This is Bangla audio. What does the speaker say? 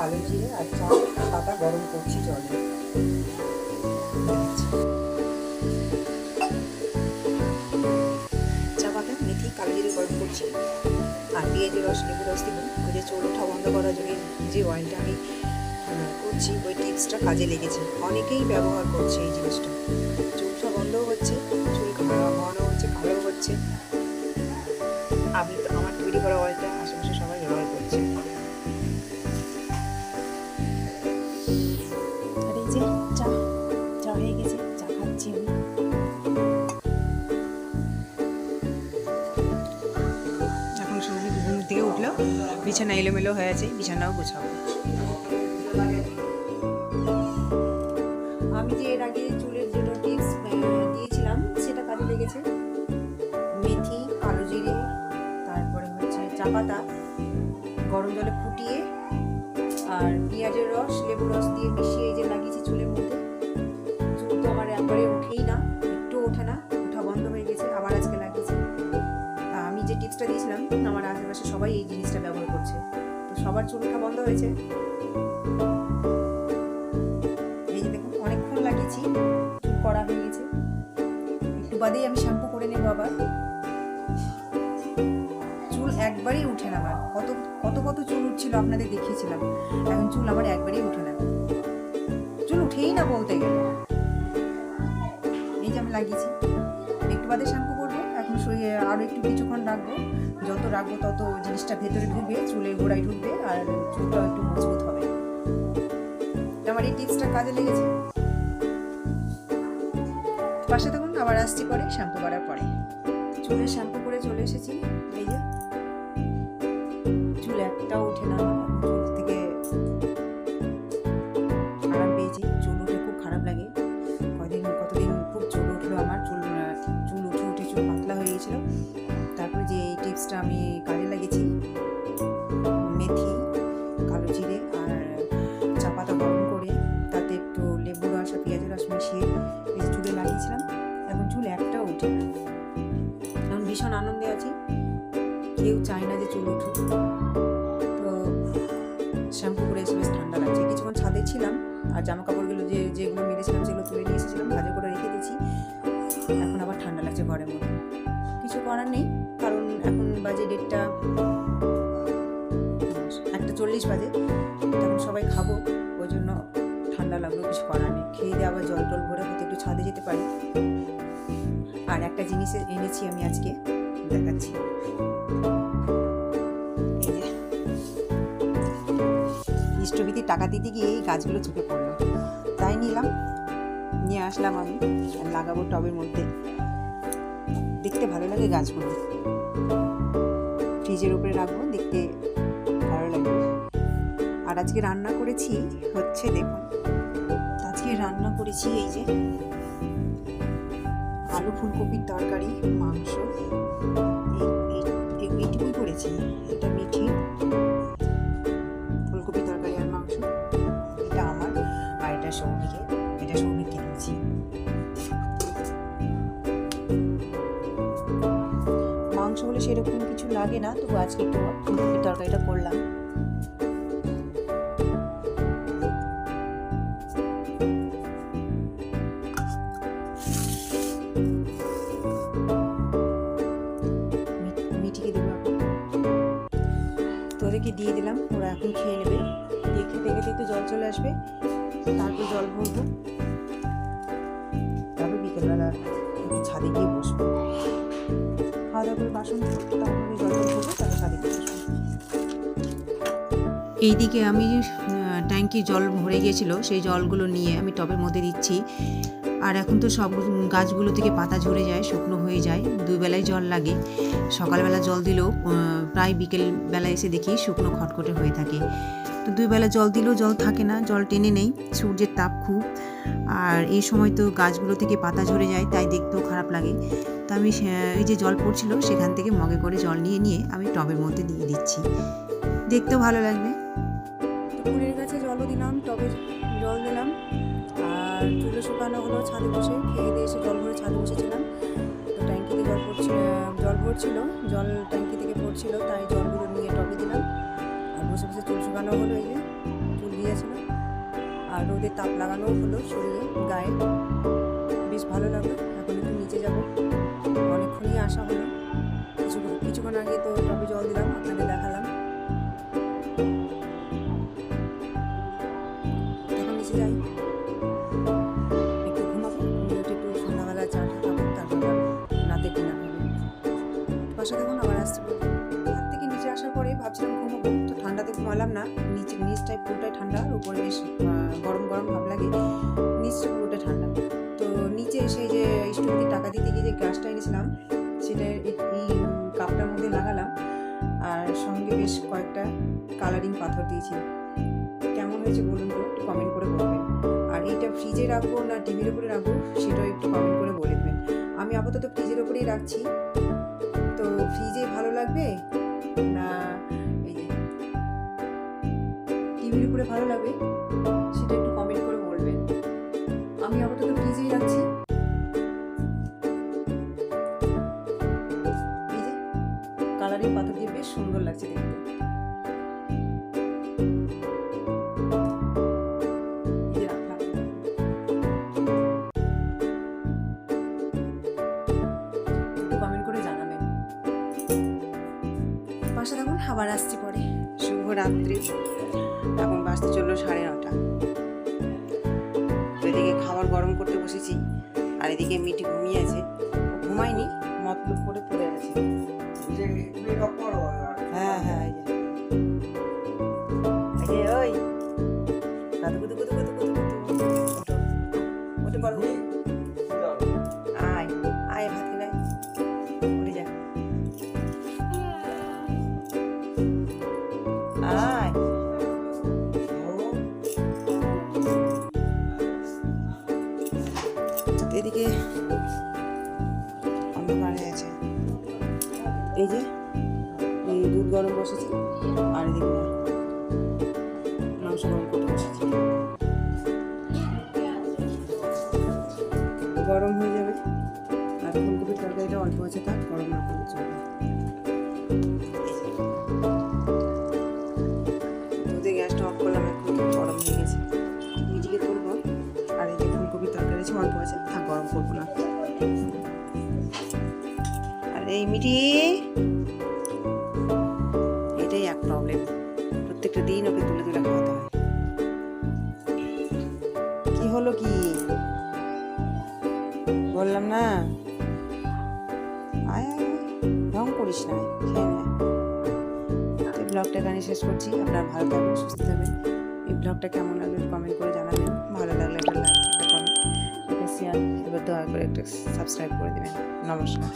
কালো জিরে আর চা পাতা গরম করছি জলে। চা পাতা মেথি কালো জিরে গরম করছি আর পেঁয়াজের রস লেবু রস দিব। ওই যে চুল ওঠা বন্ধ করার জন্য যে অয়েলটা আমি করছি ওই টিপসটা কাজে লেগেছে। অনেকেই ব্যবহার করছে এই জিনিসটা। চুল ওঠা বন্ধও হচ্ছে, চুল ঘন হচ্ছে, কালো হচ্ছে। আমি তো আমার তৈরি করা অয়েলটা আশেপাশে সবাই ব্যবহার করছে। আর এই যে চা চা হয়ে গেছে, চা খাচ্ছি আমি। এখন সবজি ঘুম থেকে উঠলো, বিছানা এলোমেলো হয়ে আছে, বিছানাও গোছাবো। আমি যে এর আগে চুলের যেটা টিপস দিয়েছিলাম সেটা কাজে লেগেছে। মেথি, কালো জিরে, তারপরে হচ্ছে চা পাতা গরম জলে ফুটিয়ে আর পেঁয়াজের রস লেবু রস দিয়ে মিশিয়ে এই যে লাগিয়েছি চুলের মধ্যে। চুল তো আমার একবারে উঠেই না, একটু ওঠে না, ওঠা বন্ধ হয়ে গেছে। আবার আজকে লাগিয়েছি। আমি যে টিপসটা দিয়েছিলাম আমার আশেপাশে সবাই এই জিনিসটা ব্যবহার করছে, তো সবার চুল ওঠা বন্ধ হয়েছে। এই যে দেখুন অনেকক্ষণ লাগিয়েছি, চুল কড়া হয়ে গেছে। একটু বাদেই আমি শ্যাম্পু করে নেবো আবার। চুল একবারেই উঠে না। আমার কত কত কত চুল উঠছিল আপনাদের দেখিয়েছিলাম, এখন চুল আমার একবারেই উঠে না, চুল উঠেই না বলতে গেলে। এই যে আমি লাগিয়েছি, একটু বাদে শ্যাম্পু করবো। এখন আরও একটু কিছুক্ষণ রাখবো, যত রাখবো তত জিনিসটা ভেতরে ঢুকবে, চুলের গোড়ায় ঢুকবে আর চুলটাও একটু মজবুত হবে। আমার এই টিপসটা কাজে লেগেছে। পাশে দেখুন আবার আসছি পরে শ্যাম্পু করার পরে। চুলে শ্যাম্পু করে চলে এসেছি। এই যে চুল একটাও উঠে না, চুল থেকে আরাম পেয়েছি। চুল উঠে খুব খারাপ লাগে, কতদিন খুব চুল উঠলো আমার, চুল উঠে উঠে চুল পাতলা হয়ে গেছিল। তারপরে যে এই টিপসটা আমি কাজে লাগিয়েছি, মেথি, কালো জিরে আর চা পাতা গরম করে তাতে একটু লেবু রস আর পেঁয়াজের রস মিশিয়ে এই চুলে লাগিয়েছিলাম। এখন চুল একটাও উঠে না, এখন ভীষণ আনন্দে আছি। কেউ চায় না যে চুল উঠুক। তো শ্যাম্পু করে এসে বেশ ঠান্ডা লাগছে। কিছুক্ষণ ছাদে ছিলাম আর জামা কাপড়গুলো যেগুলো মেরেছিলাম সেগুলো তুলে নিয়ে এসেছিলাম, ভাজা করে রেখে দিয়েছি। এখন আবার ঠান্ডা লাগছে ঘরের মধ্যে। কিছু করার নেই, কারণ এখন বাজে 1:40 বাজে, তখন সবাই খাবো, ওই জন্য ঠান্ডা লাগলো। কিছু করার নেই, খেয়ে দিয়ে আবার জল টল ভরে হয়তো একটু ছাদে যেতে পারি। আর একটা জিনিস এনেছি আমি আজকে, দেখাচ্ছি। এই যে ইষ্টবিতে টাকা দিতে গিয়ে এই গাছগুলো চোখে পড়লো, তাই নিয়ে আসলাম আমি, লাগাবো টবের মধ্যে। দেখতে ভালো লাগে গাছগুলো, ফ্রিজের উপরে রাখবো, দেখতে ভালো লাগবে। আর আজকে রান্না করেছি হচ্ছে, দেখুন আজকে রান্না করেছি এই যে আলু ফুলকপির তরকারি, মাংস, এইটুকুই করেছি। এটা মিঠি ফুলকপি তরকারি আর মাংস, এটা আমার, আর এটা সৌমিকে দিয়েছি। মাংস হলে সেরকম কিছু লাগে না, তবু আজকে একটু ফুলকপির তরকারিটা করলাম। মিঠিকে দেবো, তোদেরকে দিয়ে দিলাম, ওরা এখন খেয়ে নেবে। দিয়ে খেতে খেতে একটু জল চলে আসবে, তারপর জল ভরবো, তারপর বিকেলবেলা একটু ছাদে গিয়ে বসবো, খাওয়া দাওয়া করে বাসন, তারপরে জল ভরবো, তারপর ছাদে গিয়ে বসবো। এইদিকে আমি ট্যাঙ্কি জল ভরে গিয়েছিল, সেই জলগুলো নিয়ে আমি টবের মধ্যে দিচ্ছি। আর এখন তো সব গাছগুলো থেকে পাতা ঝরে যায়, শুকনো হয়ে যায়, 2 বেলায় জল লাগে। সকালবেলা জল দিলেও প্রায় বিকেল বেলা এসে দেখি শুকনো খটখটে হয়ে থাকে। তো 2 বেলা জল দিলেও জল থাকে না, জল টেনে নেই, সূর্যের তাপ খুব। আর এই সময় তো গাছগুলো থেকে পাতা ঝরে যায়, তাই দেখতেও খারাপ লাগে। তো আমি এই যে জল পড়ছিল সেখান থেকে মগে করে জল নিয়ে আমি টবের মধ্যে দিয়ে দিচ্ছি, দেখতেও ভালো লাগবে। ফুলের গাছে জলও দিলাম, টবে জল দিলাম, আর চুলো শুকানো হলো ছাদে বসে, খেয়ে দিয়ে এসে জল ভরে ছাদে বসেছিলাম। তো ট্যাঙ্কিতে জল ভরছিল, জল ট্যাঙ্কি থেকে পড়ছিল, তাই জলগুলো নিয়ে টবে দিলাম। আর বসে বসে চুল শুকানো হলো। এই যে চুল ঘুরে যাচ্ছিল, আর রোদের তাপ লাগানোও হলো শরীরে গায়ে, বেশ ভালো লাগলো। এখন একটু নিচে যাব, অনেকক্ষণই আসা হলো, কিছুক্ষণ আগে তো টবে জল দিলাম, আপনাদের দেখালাম। এখন নিচে যাই, একটু ঘুমাবো, একটু সন্ধ্যাবেলা চা টা খাবো, তারপর রাতে ডিনার হবে। বাসা দেখুন আবার আসছে। হাত থেকে নিচে আসার পরে ভাবছিলাম ঘুমাবো, তো ঠান্ডাতে ঘুমালাম না। নিচটাই পুরোটাই ঠান্ডা, আর উপরে বেশ গরম গরম ভাব লাগে, নিচটা পুরোটাই ঠান্ডা। তো নিচে এসে যে স্টোভে টাকা দিতে গিয়ে যে গ্লাসটা এনেছিলাম, সেটা এই কাপটার মধ্যে লাগালাম, আর সঙ্গে বেশ কয়েকটা কালারিং পাথর দিয়েছি। কেমন হয়েছে বলুন তো, একটু কমেন্ট করে বলবেন। আর এইটা ফ্রিজে রাখবো না টিভির উপরে রাখবো, সেটাও একটু কমেন্ট করে বলে দেবেন। আমি আপাতত ফ্রিজের উপরেই রাখছি, তো ফ্রিজে ভালো লাগবে না এই যে টিভির উপরে ভালো লাগবে, সেটা একটু কমেন্ট করে বলবেন। আমি আপাতত ফ্রিজেই রাখছি। এই যে কালারিং পাথর দিয়ে বেশ সুন্দর লাগছে দেখতে। এই যে রাখলাম, একটু কমেন্ট করে জানাবেন। বাসা দেখুন আবার আসছি পরে। শুভরাত্রি। এখন বাজতে চললো 9:30। তো এদিকে খাবার গরম করতে বসেছি, আর এদিকে মিটি ঘুমিয়ে আছে। ও ঘুমায়নি, মতলব করে পড়ে গেছে। হ্যাঁ হ্যাঁ, এই যে ওই কাদু Kudu Kudu Kudu Kudu Kudu, ওটা বলো, আয় আয় ভাত খেলে উঠে যা, আয়। এদিকে অন্ধকার হয়ে আছে। এই যে এই দুধ গরম বসেছি, আর এদিকে মাংস গরম করতে বসেছি। গরম হয়ে যাবে, আর ফুলকপির তরকারিটা অল্প আছে, তার গরম না করলে চলবে। দুধে গ্যাসটা অফ করলাম, এখন গরম হয়ে গেছে। মিটিকে করবো, আর এই যে ফুলকপির তরকারি আছে অল্প আছে, তা গরম করবো না। আর এই মিটি, এটাই এক প্রবলেম, প্রত্যেকটা দিন ওকে তুলে তুলে খাওয়াতে হয়। কি হলো কি বললাম না, আয় আয় রং করিস না, খেয়ে নে। তো ব্লগটা এখানে শেষ করছি। আপনারা ভালো থাকবেন, সুস্থ থাকবেন। এই ব্লগটা কেমন লাগবে কমেন্ট করে জানাবেন। ভালো লাগলে একটা লাইক, একটা কমেন্ট, একটা শেয়ার, এবার দয়া করে একটা সাবস্ক্রাইব করে দেবেন। নমস্কার।